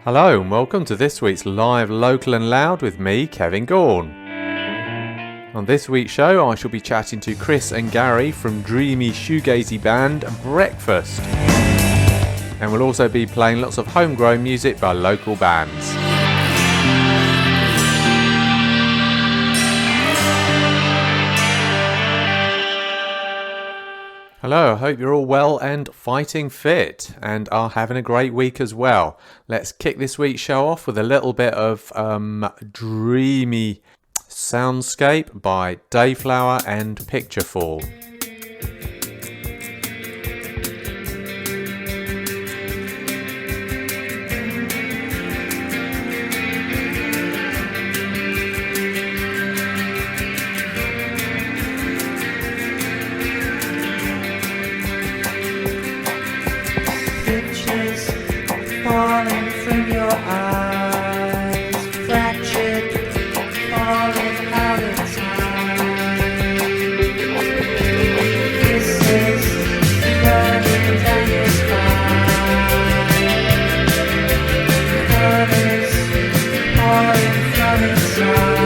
Hello and welcome to this week's Live Local and Loud with me, Kevin Gaughan. On this week's show I shall be chatting to Chris and Gary from dreamy shoegazy band Breakfast. And we'll also be playing lots of homegrown music by local bands. Hello, I hope you're all well and fighting fit and are having a great week as well. Let's kick this week's show off with a little bit of dreamy soundscape by Dayflower and Picturefall. Falling from your eyes, fractured, falling out of time. Kisses burning down your spine, colors pouring from inside.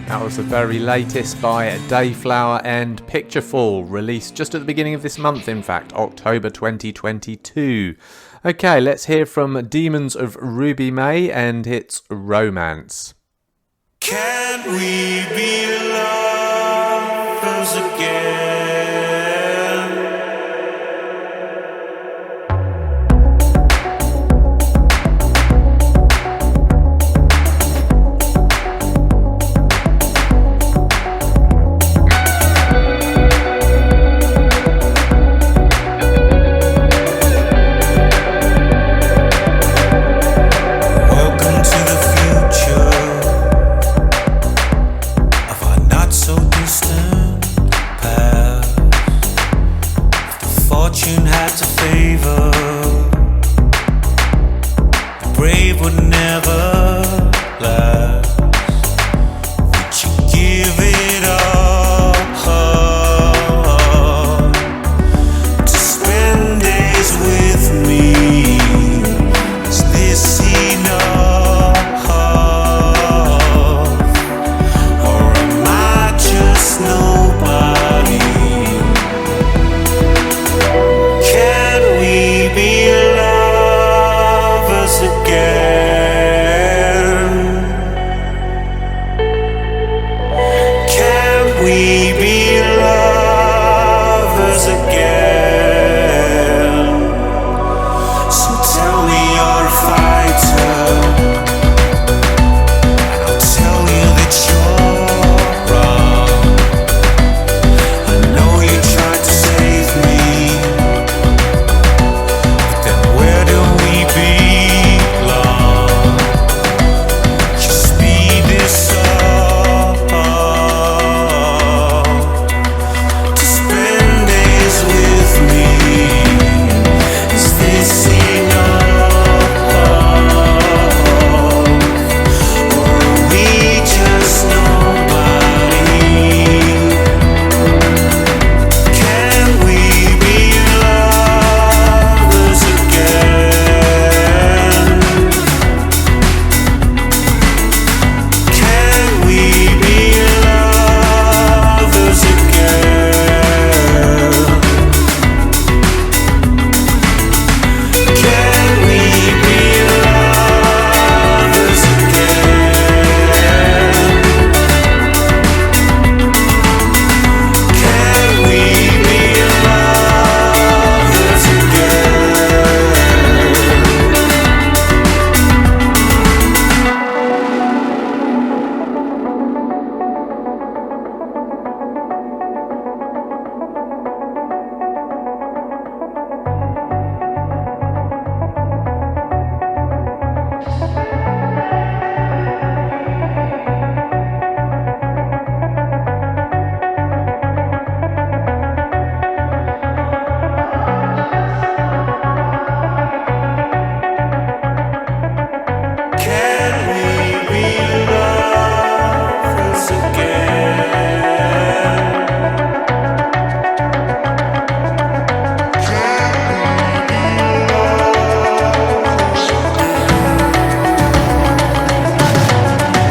That was the very latest by Dayflower and Picturefall, released just at the beginning of this month, in fact, October 2022. Okay, let's hear from Demons of Ruby May and its Romance. Can we be lovers again? Welcome to the future. would never last. Would you give it up to spend days with me? Is this enough, or am I just nobody? Can we be lovers again? Can we be lovers again? So tell me you're a fighter, and I'll tell you that you're wrong. I know you tried to save me, but then where do we belong? You speed this up to spend days with me. Is this enough, or are we just nobody? Can we be lovers again? Can we be lovers again? Can we be lovers again? Can we be lovers Can we be lovers again?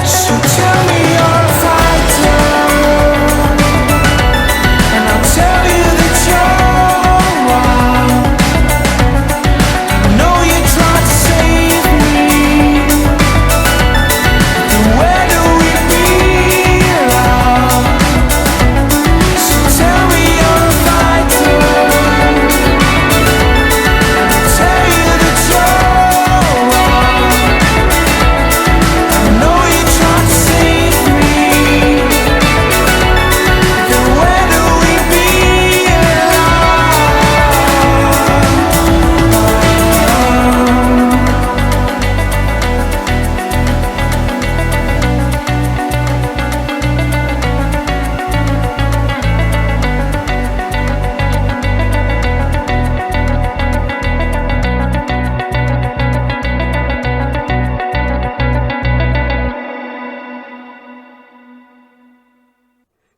So tell me you're a fighter, and I'll tell you that you're wrong. I know you tried to save me, but where do we belong? So tell me you're a fighter, and I'll tell you that you're wrong. I know you tried to save me, then where do we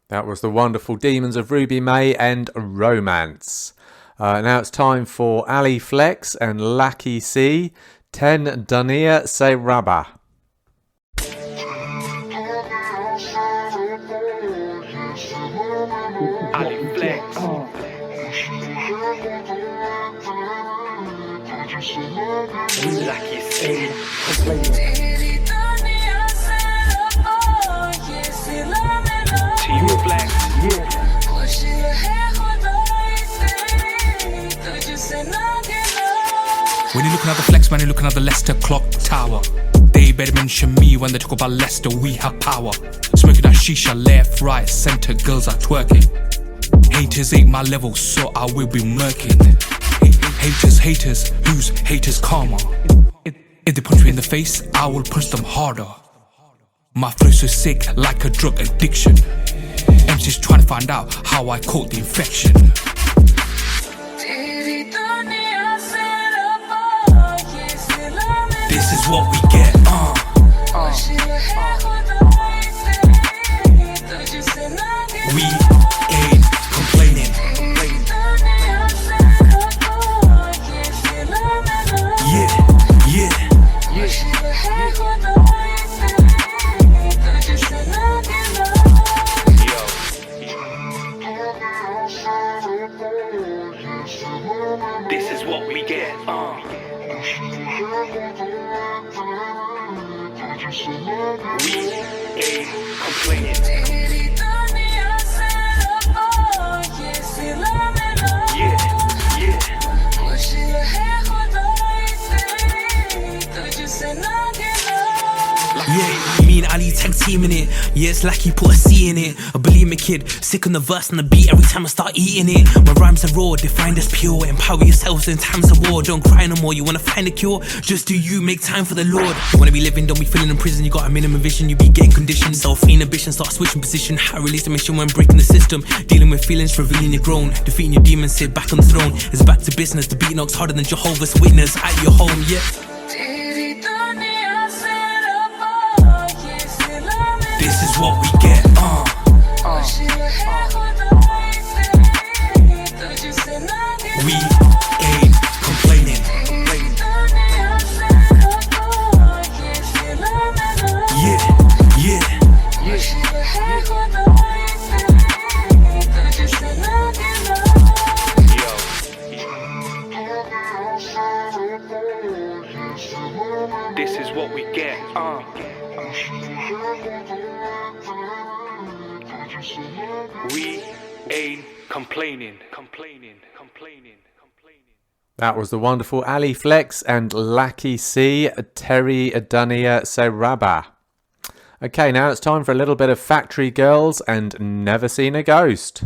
That was the wonderful Demons of Ruby May and Romance. Now it's time for Ali Flex and Lucky C, Ten Dunia Se Rabba. Ali Flex. Lucky C. Team Flex. When you're looking at the flex, man, you're looking at the Leicester clock tower. They better mention me when they talk about Leicester, we have power. Smoking that shisha left, right, centre, girls are twerking. Haters ain't my level, so I will be murking. Haters, who's haters karma? If they punch me in the face, I will punch them harder. My flow's so sick, like a drug addiction. MC's trying to find out how I caught the infection. This is what we get. We ain't complaining. Yeah, yeah. This is what we get. We ain't complaining. Yeah, yeah. Yeah, me and Ali tag teaming it. Yeah, it's like he put a C in it. I believe me, kid. Sick on the verse and the beat every time I start eating it. My rhymes are raw, defined as pure. Empower yourselves in times of war. Don't cry no more. You wanna find a cure? Just do you, make time for the Lord. You wanna be living, don't be feeling in prison. You got a minimum vision, you be getting conditioned. Self-feeling ambition, start switching position. How to release the mission when breaking the system. Dealing with feelings, revealing your grown. Defeating your demons, sit back on the throne. It's back to business. The beat knocks harder than Jehovah's Witness. At your home, yeah. This is what we get, We ain't complaining. Yeah, yeah. This is what we get, We ain't complaining. That was the wonderful Ali Flex and Lucky C, Terry Dunia Seraba. Okay, now it's time for a little bit of Factory Girls and Never Seen a Ghost.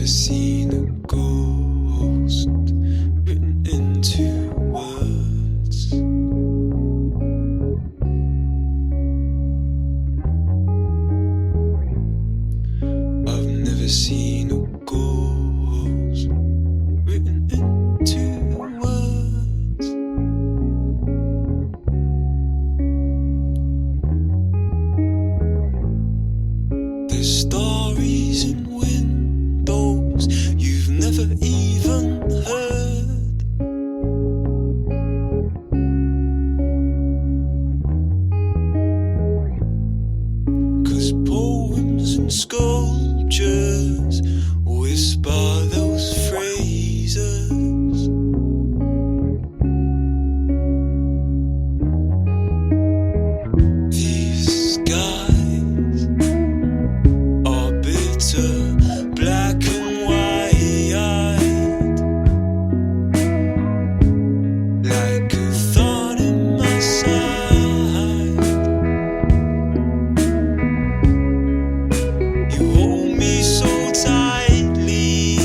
Seen a ghost written into words. I've never seen a ghost written into words. There's stories in windows you've never even heard. Cause poems and sculptures whisper those phrases. These skies are bitter, black and white, like a thorn in my side. You hold me so tightly,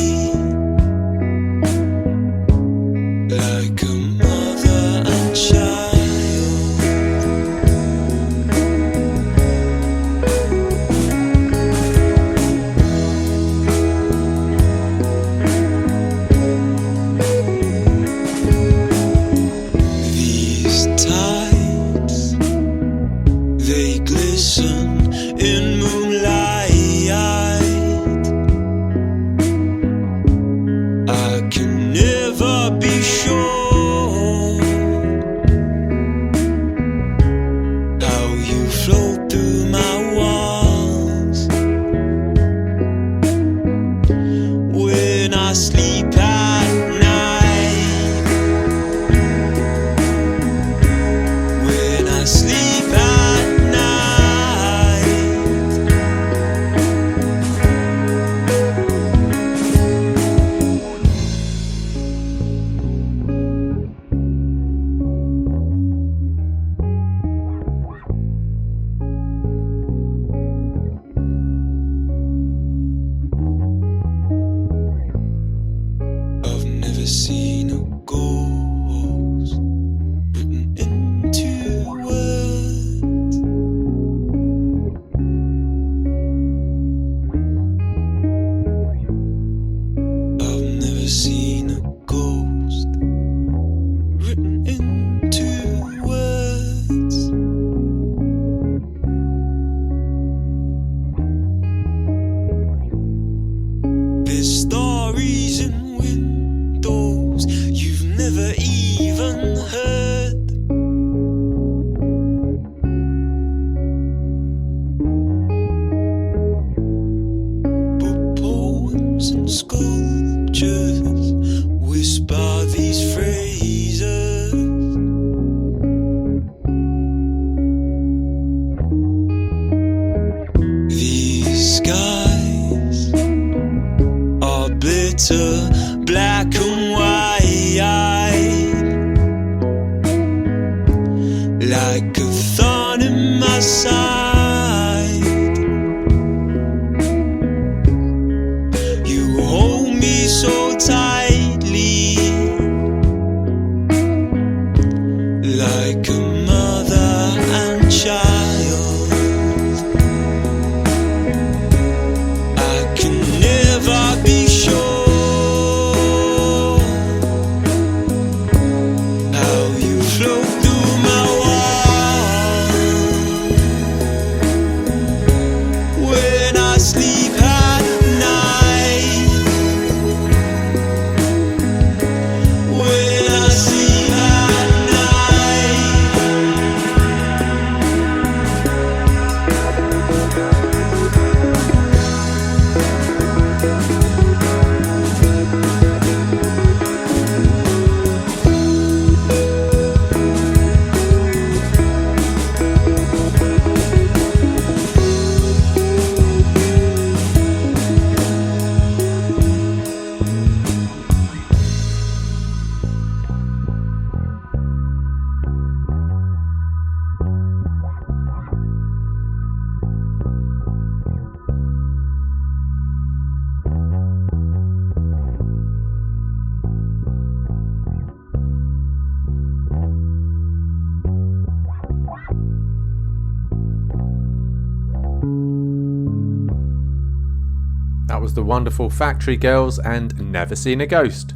never seen a ghost written into words. I've never seen a ghost written into words. There's stories in windows you've never even heard. But poems and sculptures whisper these phrases. These skies are bitter, black and white, like a thorn in my side. You hold me so tightly, like a mother and child. I can never be sure how you flow through my wall when I sleep at night. When I sleep at night. That was the wonderful Factory Girls and Never Seen a Ghost ?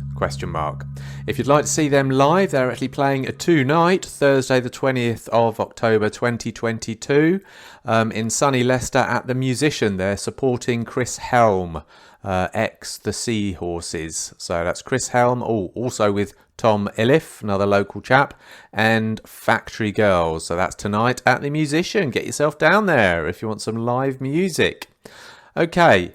If you'd like to see them live, they're actually playing a two-night, Thursday the 20th of October 2022 in sunny Leicester at the Musician. They're supporting Chris Helm, ex the Seahorses. So that's Chris Helm, also with Tom Illiff, another local chap, and Factory Girls. So that's tonight at the Musician. Get yourself down there if you want some live music. Okay.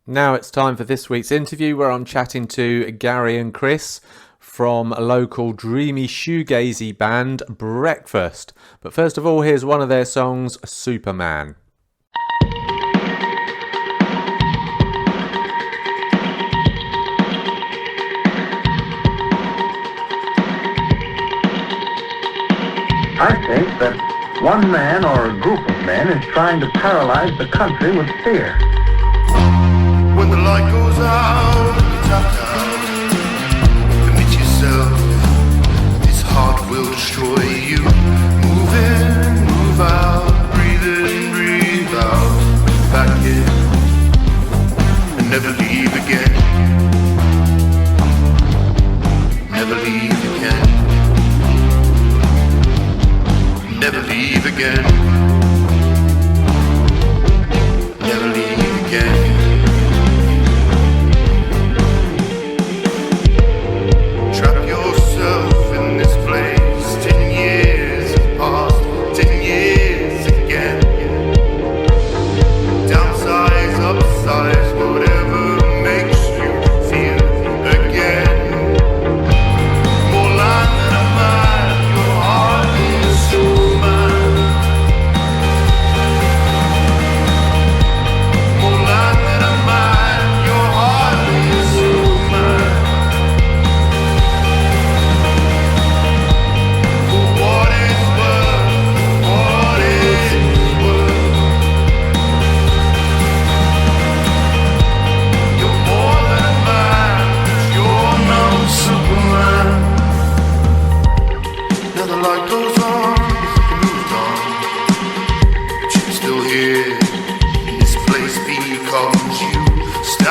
Now it's time for this week's interview where I'm chatting to Gary and Chris from a local dreamy shoegazy band, Breakfast. But first of all, here's one of their songs, Superman. I think that one man or a group of men is trying to paralyze the country with fear. When the light goes out, you tap down. Commit yourself, this heart will destroy you. Move in, move out, breathe in, breathe out. Back in, and never leave again. Never leave again. Never leave again. Never leave again. Trap yourself in this place. 10 years have passed, 10 years again. Downsize, upsize, whatever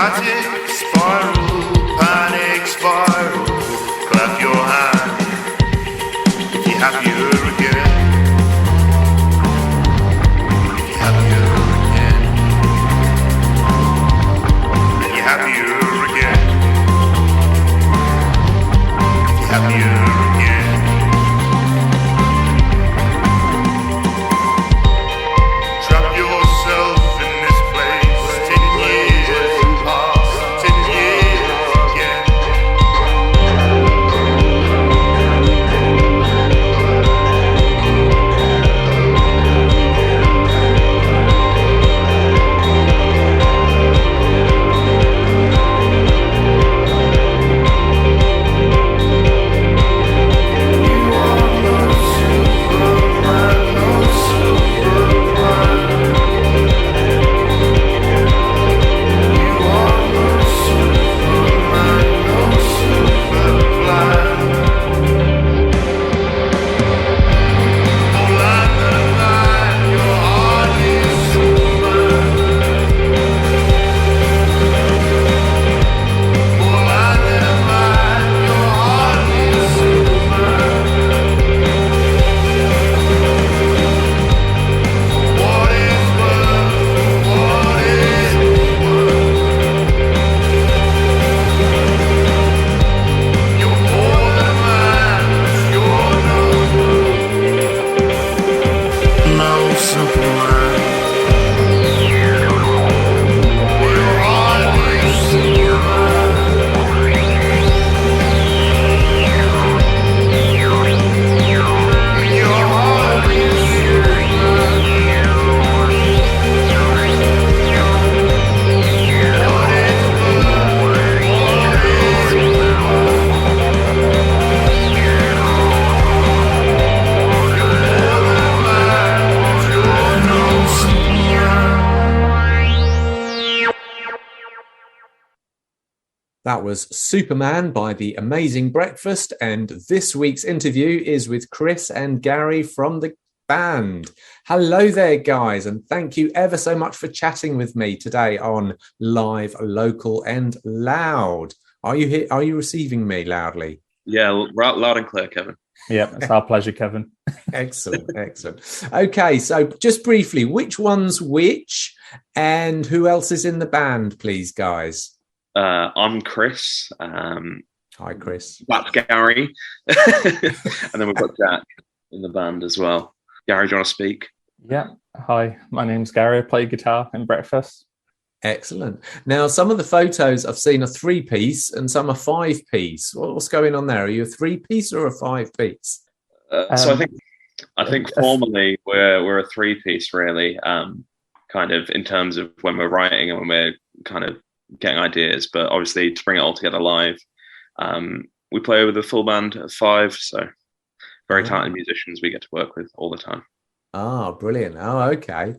static spiral, panic spiral. Clap your hands if you're happier again. If you're happier again. If you're happier again. If you're happier again. Trap yourself in this place. 10 years past, 10 years again. That was Superman by The Amazing Breakfast, and this week's interview is with Chris and Gary from the band. Hello there, guys, and thank you ever so much for chatting with me today on Live, Local and Loud. Are you here? Are you receiving me loudly? Yeah, loud and clear, Kevin. Yeah, it's our pleasure, Kevin. Excellent, excellent. Okay, so just briefly, which one's which and who else is in the band, please, guys? I'm Chris. Hi, Chris. That's Gary. And then we've got Jack in the band as well. Gary, do you want to speak? Yeah. Hi, my name's Gary. I play guitar in Breakfast. Excellent. Now, some of the photos I've seen are 3-piece and some are 5-piece. What's going on there? Are you a 3-piece or a 5-piece? So I think formally we're a 3-piece, really, kind of in terms of when we're writing and when we're kind of getting ideas, but obviously to bring it all together live, we play with a full band of 5, so very talented musicians we get to work with all the time. Brilliant. Okay.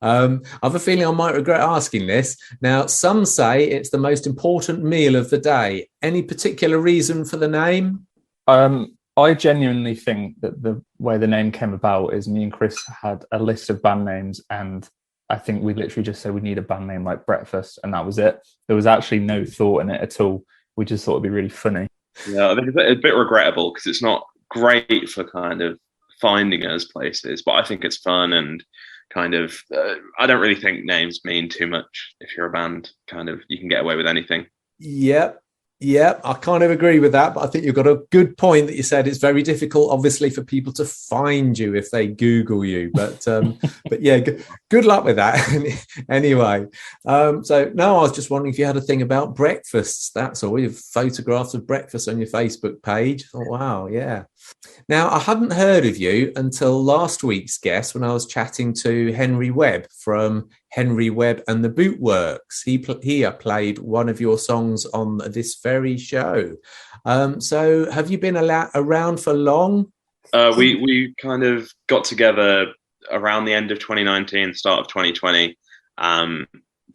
I have a feeling I might regret asking this. Now, some say it's the most important meal of the day. Any particular reason for the name? I genuinely think that the way the name came about is me and Chris had a list of band names, and I think we literally just said we need a band name like Breakfast, and that was it. There was actually no thought in it at all. We just thought it'd be really funny. Yeah, I think it's a bit regrettable because it's not great for kind of finding us places, but I think it's fun and kind of, I don't really think names mean too much. If you're a band, kind of, you can get away with anything. Yep, I kind of agree with that, but I think you've got a good point that you said it's very difficult, obviously, for people to find you if they Google you. But yeah, good luck with that. Anyway, so no, I was just wondering if you had a thing about breakfasts. That's all. You have photographs of breakfast on your Facebook page. Oh, wow, yeah. Now, I hadn't heard of you until last week's guest when I was chatting to Henry Webb from Henry Webb and the Bootworks. He played one of your songs on this very show. So have you been around for long? We kind of got together around the end of 2019, start of 2020.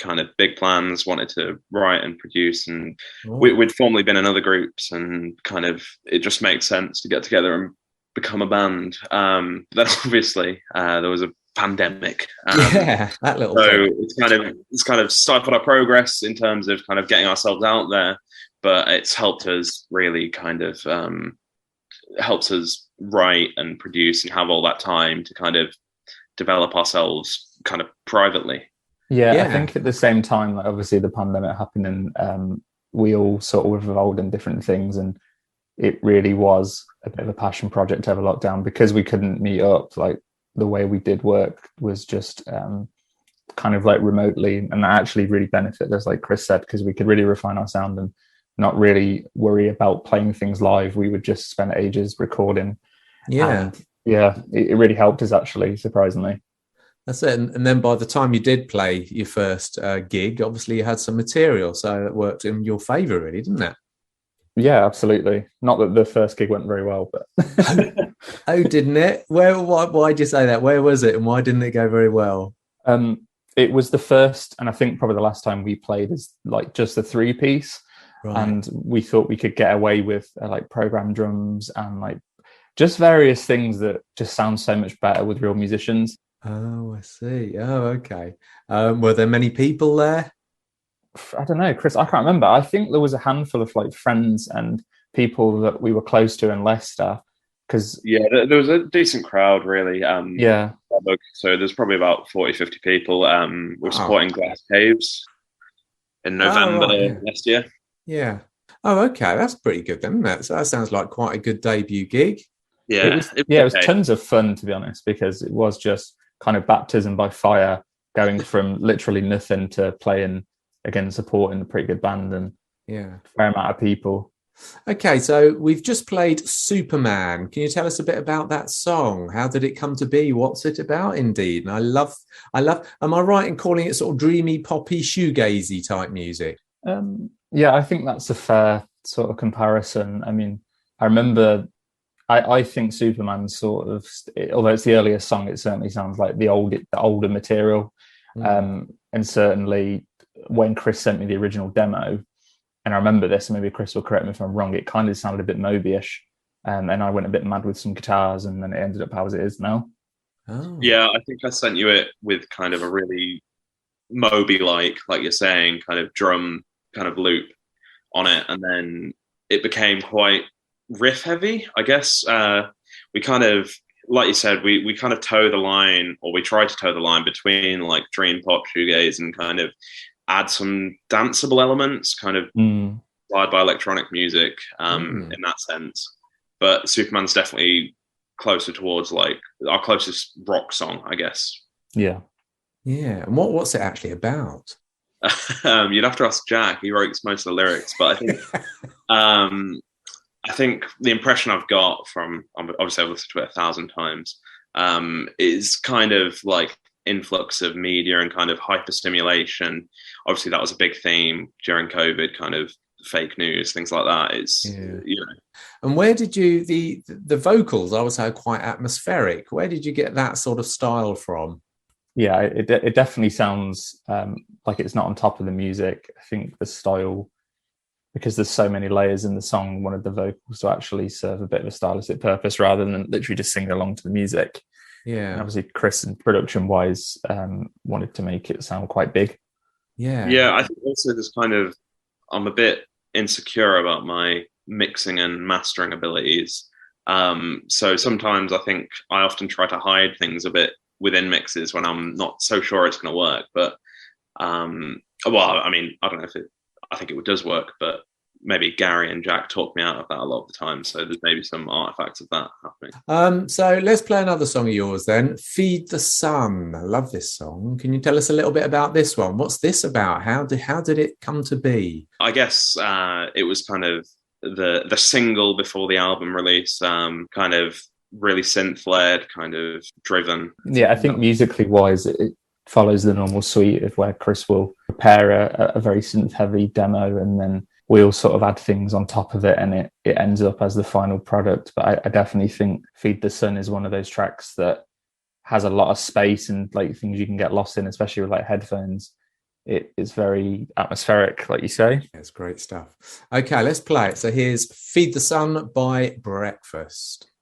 Kind of big plans, wanted to write and produce, and we'd formerly been in other groups, and kind of it just made sense to get together and become a band. Then obviously there was a pandemic. Yeah, that little So thing. it's kind of stifled our progress in terms of kind of getting ourselves out there, but it's helped us really kind of helps us write and produce and have all that time to kind of develop ourselves kind of privately. Yeah, I Yeah. think at the same time, like obviously the pandemic happened, and we all sort of involved in different things, and it really was a bit of a passion project over lockdown because we couldn't meet up. Like the way we did work was just kind of like remotely, and that actually really benefited us, like Chris said, because we could really refine our sound and not really worry about playing things live. We would just spend ages recording. Yeah. And yeah, it really helped us actually, surprisingly. That's it. And then by the time you did play your first gig, obviously you had some material, so it worked in your favour, really, didn't it? Yeah, absolutely. Not that the first gig went very well, but Oh, didn't it? Why'd you say that? Where was it, and why didn't it go very well? it was the first, and I think probably the last time we played is like just a 3-piece. Right. And we thought we could get away with like programmed drums and like just various things that just sound so much better with real musicians. Oh, I see. Oh, okay. Were there many people there? I don't know, Chris, I can't remember. I think there was a handful of like friends and people that we were close to in Leicester. Because there was a decent crowd, really. Yeah. So there's probably about 40, 50 people. We're supporting Glass Caves in November last year. Yeah. Oh, okay. That's pretty good then, isn't it? So that sounds like quite a good debut gig. Yeah. It was tons of fun, to be honest, because it was just kind of baptism by fire, going from literally nothing to playing, again, supporting a pretty good band and a fair amount of people. Okay, so we've just played Superman. Can you tell us a bit about that song? How did it come to be? What's it about, indeed? And I love, am I right in calling it sort of dreamy, poppy, shoegazy type music? Yeah, I think that's a fair sort of comparison. I mean, I remember, I think Superman sort of, although it's the earliest song, it certainly sounds like the older material. And certainly when Chris sent me the original demo, and I remember this, and maybe Chris will correct me if I'm wrong, it kind of sounded a bit Moby-ish. And I went a bit mad with some guitars, and then it ended up how it is now. Oh. Yeah, I think I sent you it with kind of a really Moby-like you're saying, kind of drum kind of loop on it. And then it became quite riff heavy, I guess. We kind of, like you said, we kind of toe the line, or we try to toe the line between like dream pop, shoegaze, and kind of add some danceable elements, kind of inspired by electronic music in that sense. But Superman's definitely closer towards like our closest rock song, I guess. Yeah. Yeah. And what's it actually about? You'd have to ask Jack. He wrote most of the lyrics, but I think the impression I've got from, obviously I've listened to it 1,000 times, is kind of like influx of media and kind of hyperstimulation. Obviously that was a big theme during COVID, kind of fake news, things like that. It's, you know. And where did you, the vocals, I would say, are quite atmospheric. Where did you get that sort of style from? Yeah, it definitely sounds like it's not on top of the music. I think the style, because there's so many layers in the song, wanted the vocals to actually serve a bit of a stylistic purpose rather than literally just singing along to the music. Yeah. And obviously Chris, production-wise, wanted to make it sound quite big. Yeah. Yeah, I think also there's kind of, I'm a bit insecure about my mixing and mastering abilities. So sometimes I think I often try to hide things a bit within mixes when I'm not so sure it's going to work. But, well, I mean, I don't know I think it does work, but maybe Gary and Jack talk me out of that a lot of the time. So there's maybe some artifacts of that happening. So let's play another song of yours then. Feed the Sun. I love this song. Can you tell us a little bit about this one? What's this about? How did it come to be? I guess it was kind of the single before the album release, kind of really synth-led, kind of driven. Yeah, I think musically wise, it follows the normal suite of where Chris will prepare a very synth-heavy demo, and then we'll sort of add things on top of it, and it ends up as the final product. But I definitely think Feed the Sun is one of those tracks that has a lot of space and like things you can get lost in, especially with like headphones. It's very atmospheric, like you say. It's great stuff. Okay, let's play it. So here's Feed the Sun by Breakfast.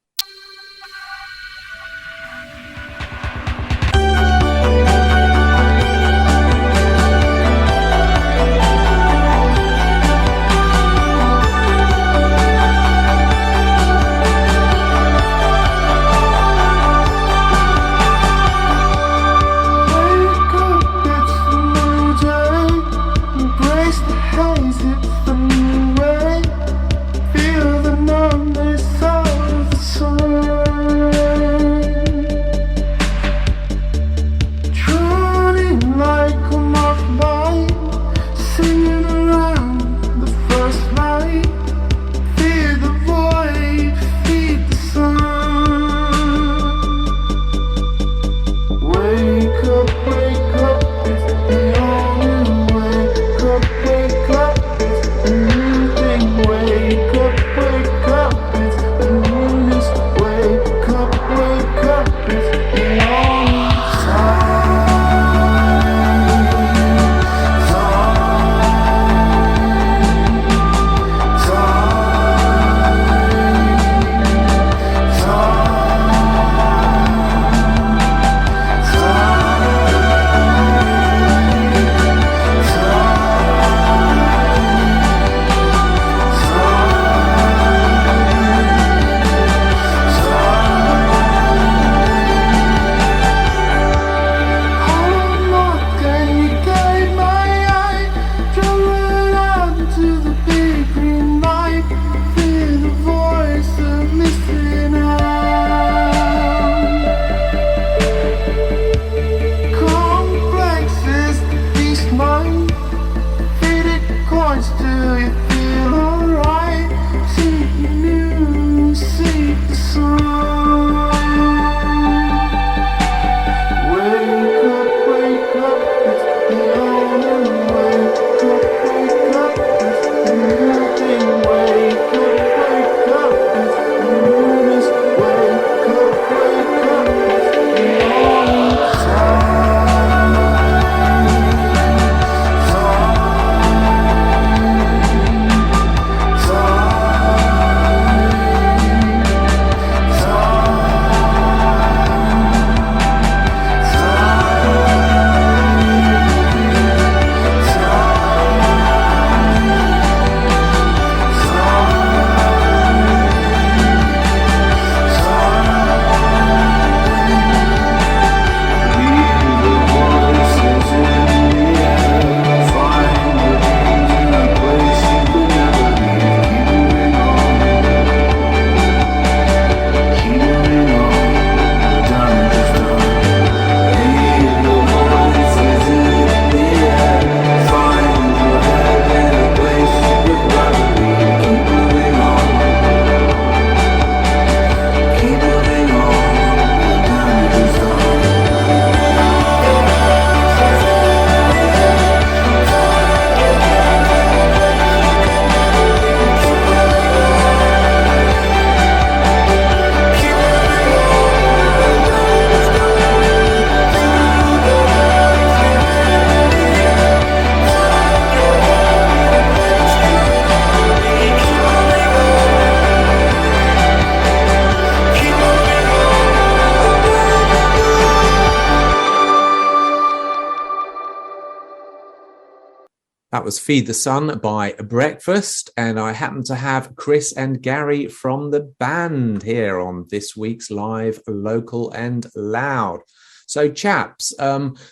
That was Feed the Sun by Breakfast, and I happen to have Chris and Gary from the band here on this week's Live, Local and Loud. So chaps,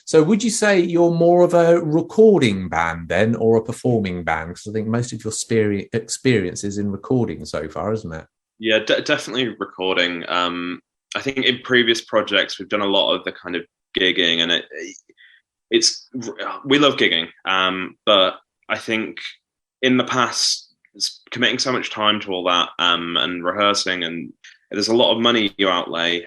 so would you say you're more of a recording band then, or a performing band? Because I think most of your experience is in recording so far, isn't it? Yeah, definitely recording. I think in previous projects, we've done a lot of the kind of gigging, and we love gigging, but I think in the past, committing so much time to all that and rehearsing, and there's a lot of money you outlay,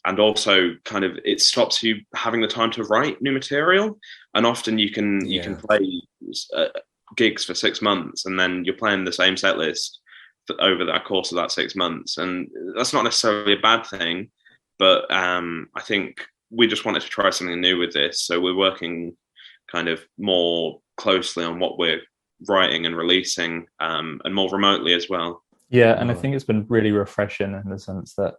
and also kind of it stops you having the time to write new material. And often you can play gigs for 6 months, and then you're playing the same set list over the course of that 6 months, and that's not necessarily a bad thing, but I think we just wanted to try something new with this. So we're working kind of more closely on what we're writing and releasing, and more remotely as well. Yeah, and I think it's been really refreshing in the sense that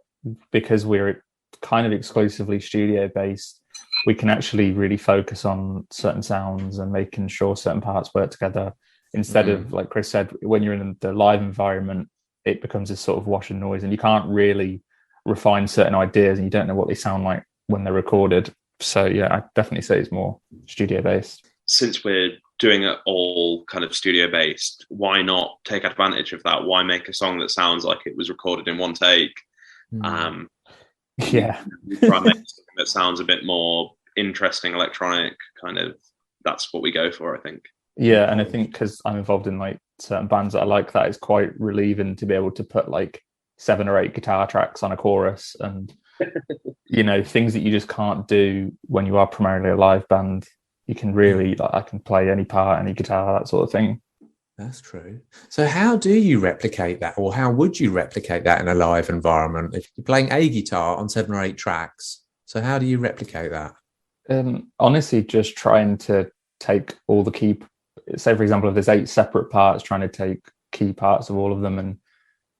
because we're kind of exclusively studio based, we can actually really focus on certain sounds and making sure certain parts work together instead of, like Chris said, when you're in the live environment, it becomes this sort of wash and noise, and you can't really refine certain ideas, and you don't know what they sound like when they're recorded. So yeah, I definitely say it's more studio based. Since we're doing it all kind of studio based, why not take advantage of that? Why make a song that sounds like it was recorded in one take? Yeah, we try and make something that sounds a bit more interesting, electronic kind of. That's what we go for, I think. Yeah, and I think because I'm involved in like certain bands that I like, that it's quite relieving to be able to put like 7 or 8 guitar tracks on a chorus, and you know, things that you just can't do when you are primarily a live band. You can really, like, I can play any part, any guitar, that sort of thing. That's true. So how do you replicate that, or how would you replicate that in a live environment? If you're playing a guitar on 7 or 8 tracks, so how do you replicate that? Honestly, just trying to take all the key, say for example, if there's 8 separate parts, trying to take key parts of all of them and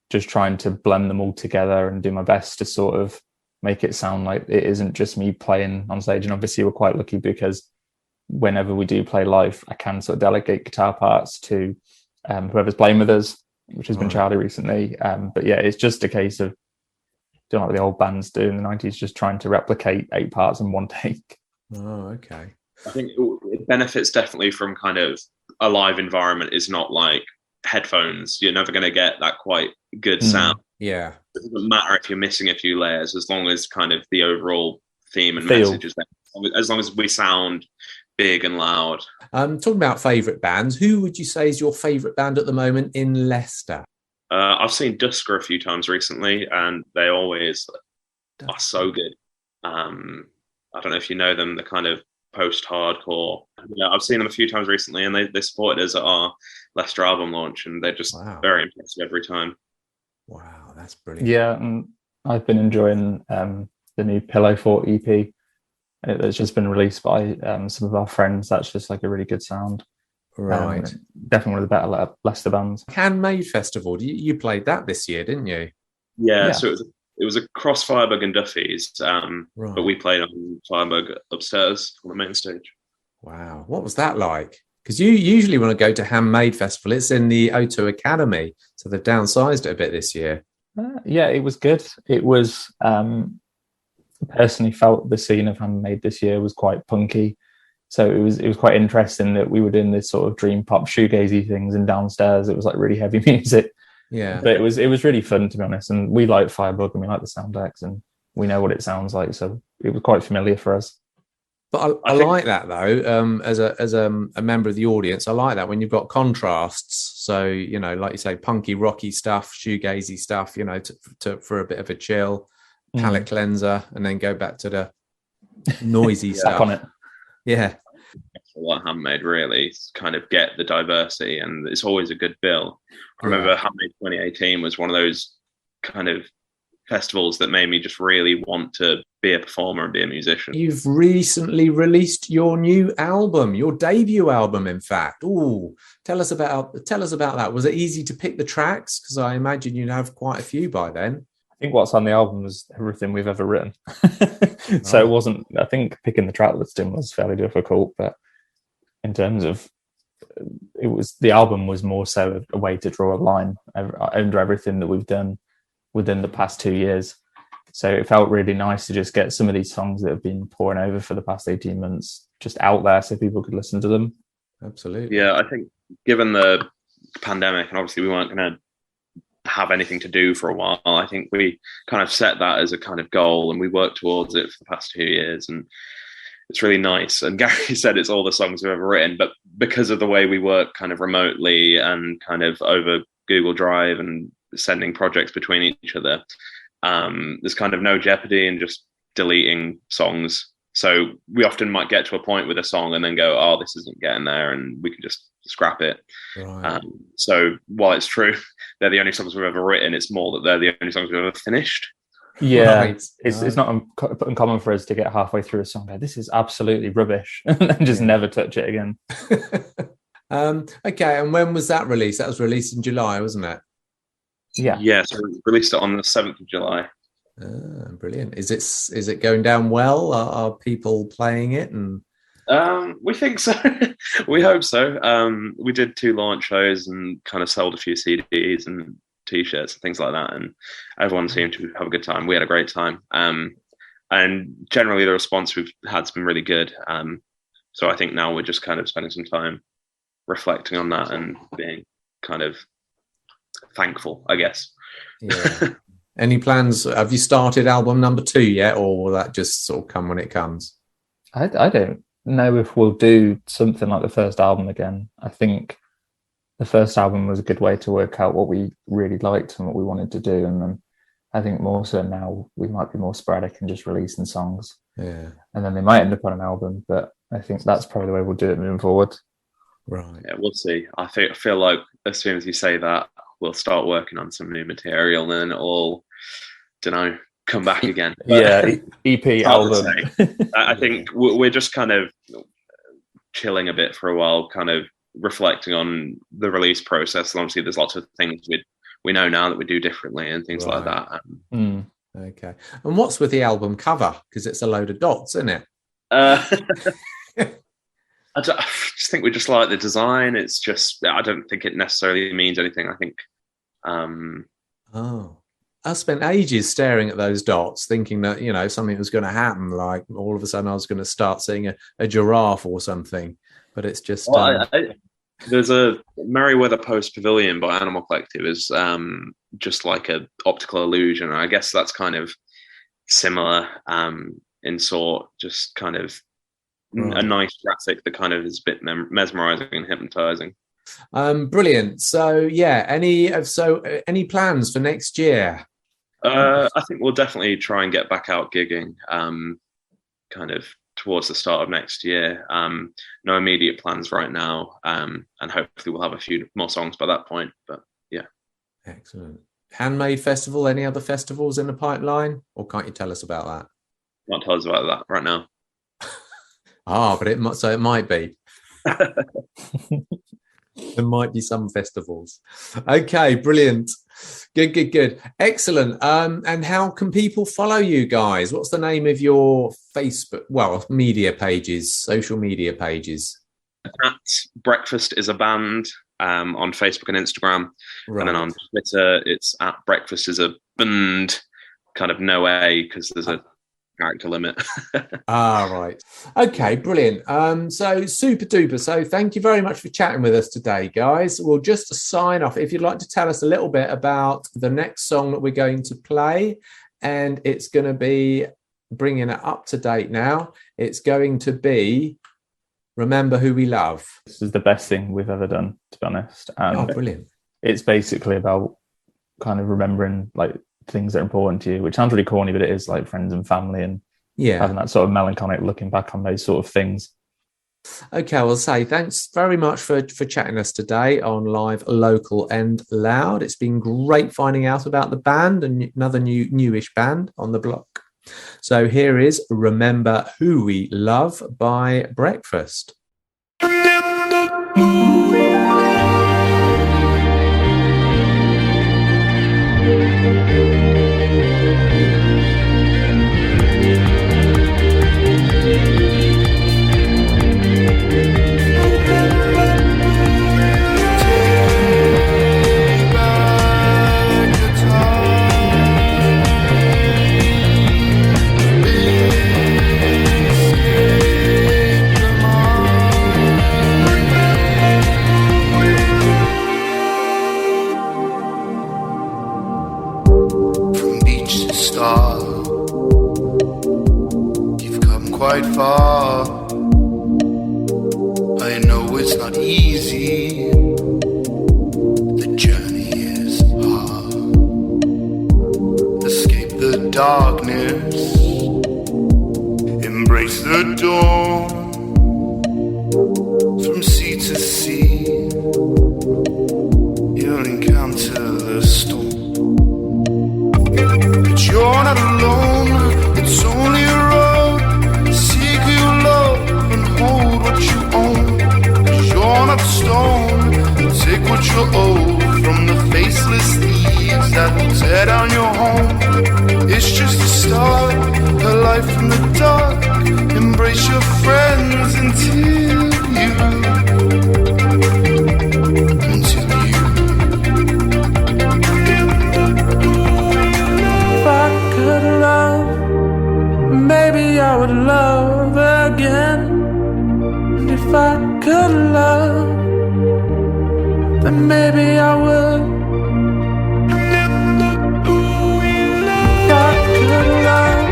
just trying to blend them all together and do my best to sort of make it sound like it isn't just me playing on stage. And obviously we're quite lucky because whenever we do play live, I can sort of delegate guitar parts to whoever's playing with us, which has been Charlie recently. But yeah, it's just a case of doing like the old bands do in the 90s, just trying to replicate 8 parts in one take. Oh, okay. I think it benefits definitely from kind of a live environment. Is not like headphones. You're never going to get that quite good sound. Yeah. It doesn't matter if you're missing a few layers, as long as kind of the overall theme and message is there. As long as we sound big and loud. Talking about favourite bands, who would you say is your favourite band at the moment in Leicester? I've seen Dusker a few times recently, and they always are so good. I don't know if you know them, the kind of post-hardcore. Yeah, I've seen them a few times recently, and they supported us at our Leicester album launch, and they're just very impressive every time. Wow, that's brilliant. Yeah, and I've been enjoying the new Pillow Fort EP. It's just been released by some of our friends. That's just like a really good sound. Right. Definitely one of the better Leicester bands. Handmade Festival, you played that this year, didn't you? Yeah. So it was across Firebug and Duffy's, but we played on Firebug upstairs on the main stage. Wow. What was that like? Because you usually want to go to Handmade Festival, it's in the O2 Academy, so they've downsized it a bit this year. Yeah, it was good. It was... personally felt the scene of Handmade this year was quite punky, so it was quite interesting that we were doing this sort of dream pop shoegazy things, and downstairs it was like really heavy music. Yeah, but it was really fun, to be honest, and we like Firebug and we like the sound decks and we know what it sounds like, so it was quite familiar for us. But I like that though, as a member of the audience, I like that when you've got contrasts. So, you know, like you say, punky rocky stuff, shoegazy stuff, you know, for a bit of a chill palate cleanser, and then go back to the noisy stuff. Back on it. Yeah. What Handmade really kind of get the diversity, and it's always a good bill. I remember Handmade 2018 was one of those kind of festivals that made me just really want to be a performer and be a musician. You've recently released your new album, your debut album, in fact. Ooh, tell us about that. Was it easy to pick the tracks? Because I imagine you'd have quite a few by then. I think what's on the album was everything we've ever written. So it wasn't, I think picking the track listing was fairly difficult, but in terms of the album was more so a way to draw a line under everything that we've done within the past 2 years. So it felt really nice to just get some of these songs that have been pouring over for the past 18 months just out there so people could listen to them. Absolutely. Yeah, I think given the pandemic, and obviously we weren't going to have anything to do for a while, I think we kind of set that as a kind of goal, and we worked towards it for the past 2 years, and it's really nice. And Gary said it's all the songs we've ever written, but because of the way we work kind of remotely and kind of over Google Drive and sending projects between each other, there's kind of no jeopardy in just deleting songs. So we often might get to a point with a song and then go, oh, this isn't getting there, and we can just scrap it. Right. So while it's true they're the only songs we've ever written, it's more that they're the only songs we've ever finished. Yeah, Right. it's not uncommon for us to get halfway through a song, go, this is absolutely rubbish, and then just never touch it again. Okay, and when was that released? That was released in July, wasn't it? Yeah. So we released it on the 7th of July. Brilliant. Is it going down well? Are people playing it? And We think so. We hope so. We did 2 launch shows and kind of sold a few CDs and T-shirts and things like that, and everyone seemed to have a good time. We had a great time, and generally the response we've had's been really good. So I think now we're just kind of spending some time reflecting on that and being kind of thankful, I guess. yeah. Any plans? Have you started album number 2 yet, or will that just sort of come when it comes? I don't know if we'll do something like the first album again. I think the first album was a good way to work out what we really liked and what we wanted to do, and then I think more so now we might be more sporadic and just releasing songs. Yeah. And then they might end up on an album, but I think that's probably the way we'll do it moving forward. Right. Yeah, we'll see. I feel like as soon as you say that, we'll start working on some new material, and then it'll, come back again. Yeah, EP album. I think we're just kind of chilling a bit for a while, kind of reflecting on the release process. And obviously, there's lots of things we know now that we do differently and things like that. Okay. And what's with the album cover? Because it's a load of dots, isn't it? I just think we just like the design. It's just, I don't think it necessarily means anything. I think. I spent ages staring at those dots, thinking that, something was going to happen. Like all of a sudden I was going to start seeing a giraffe or something, but it's just. Well, there's a Merriweather Post Pavilion by Animal Collective is just like a optical illusion. I guess that's kind of similar in sort, just kind of a nice graphic that kind of is a bit mesmerizing and hypnotizing. Brilliant. So yeah, any plans for next year? I think we'll definitely try and get back out gigging kind of towards the start of next year. No immediate plans right now, and hopefully we'll have a few more songs by that point, but yeah. Excellent. Handmade Festival, any other festivals in the pipeline, or can't you tell us about that? Not tell us about that right now. But it might be. There might be some festivals. Okay, brilliant. Good. Excellent. And how can people follow you guys? What's the name of your Facebook, media pages, social media pages? At Breakfast is a Band on Facebook and Instagram. Right. And then on Twitter, it's at Breakfast is a Band, kind of no A because there's a character limit. Right. Okay, brilliant. So super duper. So thank you very much for chatting with us today, guys. We'll just sign off. If you'd like to tell us a little bit about the next song that we're going to play, and it's going to be bringing it up to date now. It's going to be Remember Who We Love. This is the best thing we've ever done, to be honest. Brilliant. It's basically about kind of remembering like things that are important to you, which sounds really corny, but it is like friends and family and having that sort of melancholic looking back on those sort of things. Okay, well, thanks very much for chatting us today on Live, Local and Loud. It's been great finding out about the band and another newish band on the block. So here is Remember Who We Love by Breakfast. quite far. I know it's not easy. The journey is hard. Escape the darkness. Embrace the dawn. From sea to sea, you'll encounter the storm. But you're not alone, it's only a road. Seek who you love and hold what you own. 'Cause you're not stone, take what you owe from the faceless thieves that will tear down your home. It's just a start, a life from the dark. Embrace your friends until you. If I could love, maybe I would love again. And if I could love, then maybe I would. If I could love,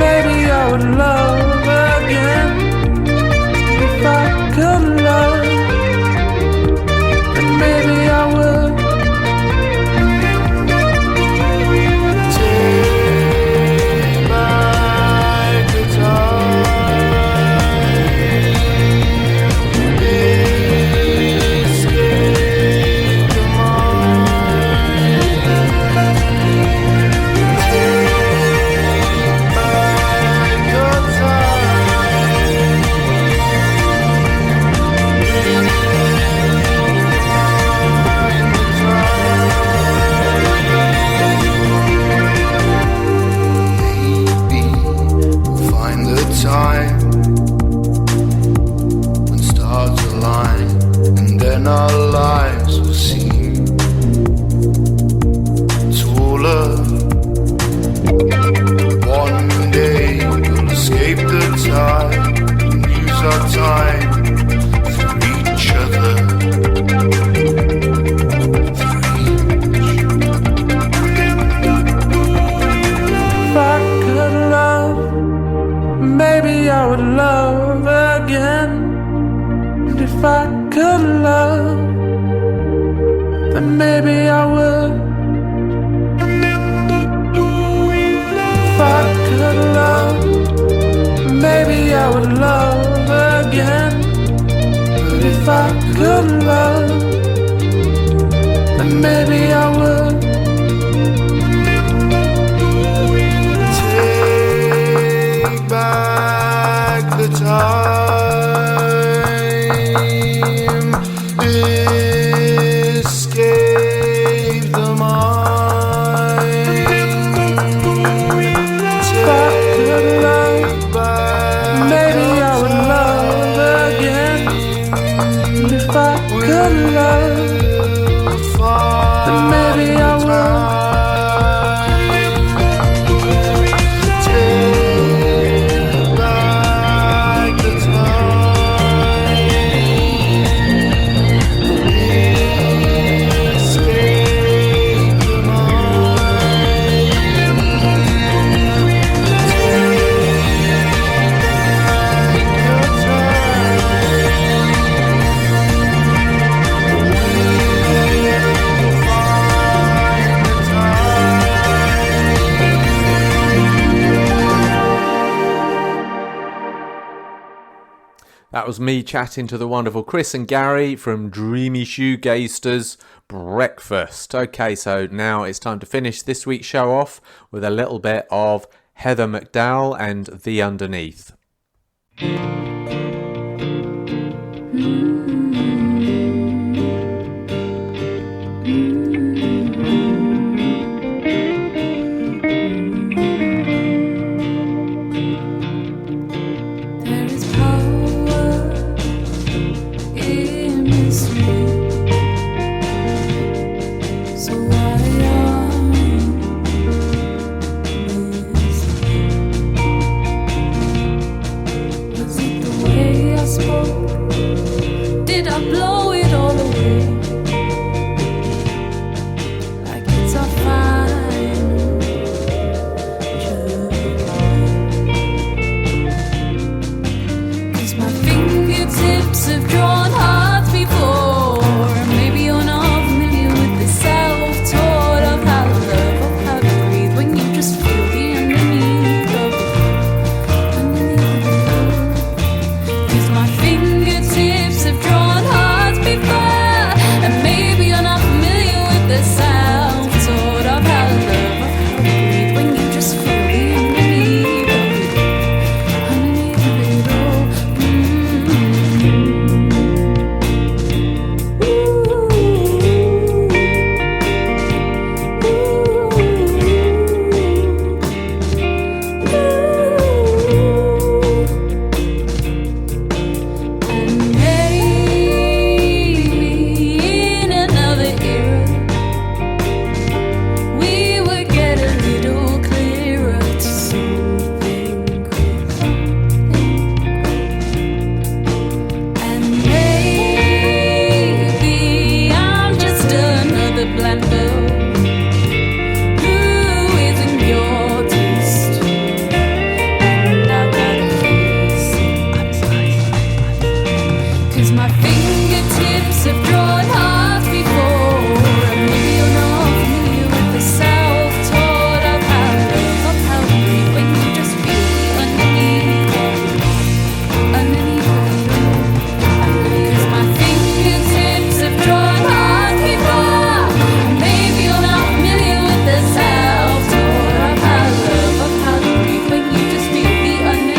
maybe I would love again. If I could love, then maybe I would. Take back the time. Escape the mind. Take back your time. Maybe we'll find the time when stars align, and then our lives will seem taller. One day we'll escape the tide and use our time for each other. If I could love, maybe I would love again. And if I could love, then maybe I would. If I could love, maybe I would love again. But if I could love, then maybe I would. Take back the time. Escape the mind. If I could love, Take back maybe I the would love again. And if I could love, then maybe I would. Take back the time. Escape the mind. That was me chatting to the wonderful Chris and Gary from Dreamy Shoegazers Breakfast. Okay, so now it's time to finish this week's show off with a little bit of Heather McDowell and The Underneath. There is power in mystery. So why are was it the way I spoke? Did I blow it all away? Like it's a fine joke. 'Cause my fingertips have drawn hearts before. And maybe you're not familiar with the self-taught of how to breathe when you just feel the underneath of it all. And 'cause my fingertips have drawn hearts before. And maybe you're not familiar with the self-taught of how to breathe when you just feel the underneath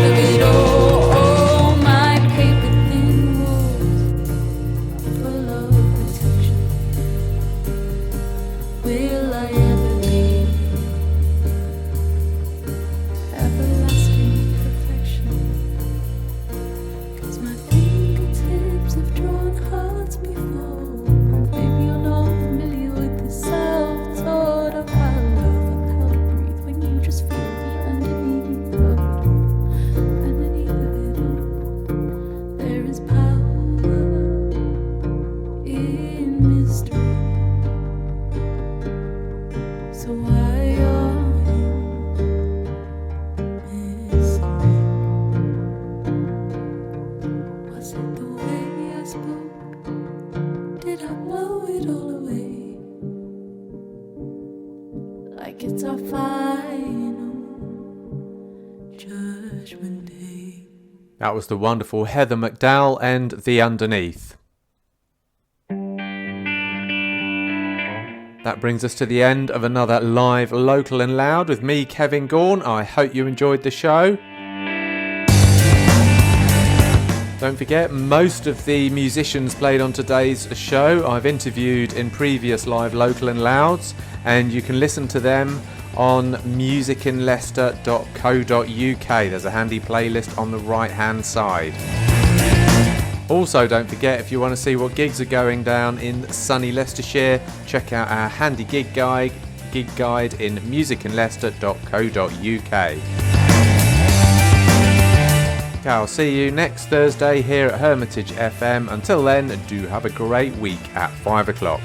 of it all. Oh, my paper thin walls are full of protection. Will I ever be everlasting perfection? 'Cause my fingertips have drawn hearts before. Maybe you're not familiar with the self-taught of how to breathe when you just feel the underneath of it all. Underneath of it all, there is power in mystery. So why are you missing me? Was it the way I spoke? Did I blow it all away? Like it's our final judgment day. That was the wonderful Heather McDowell and The Underneath. That brings us to the end of another live Local and Loud with me, Kevin Gaughan. I hope you enjoyed the show. Don't forget, most of the musicians played on today's show I've interviewed in previous live Local and Louds, and you can listen to them on musicinleicester.co.uk. There's a handy playlist on the right hand side. Also, don't forget, if you want to see what gigs are going down in sunny Leicestershire, check out our handy gig guide in musicinleicester.co.uk. Okay, I'll see you next Thursday here at Hermitage FM. Until then, do have a great week at 5 o'clock.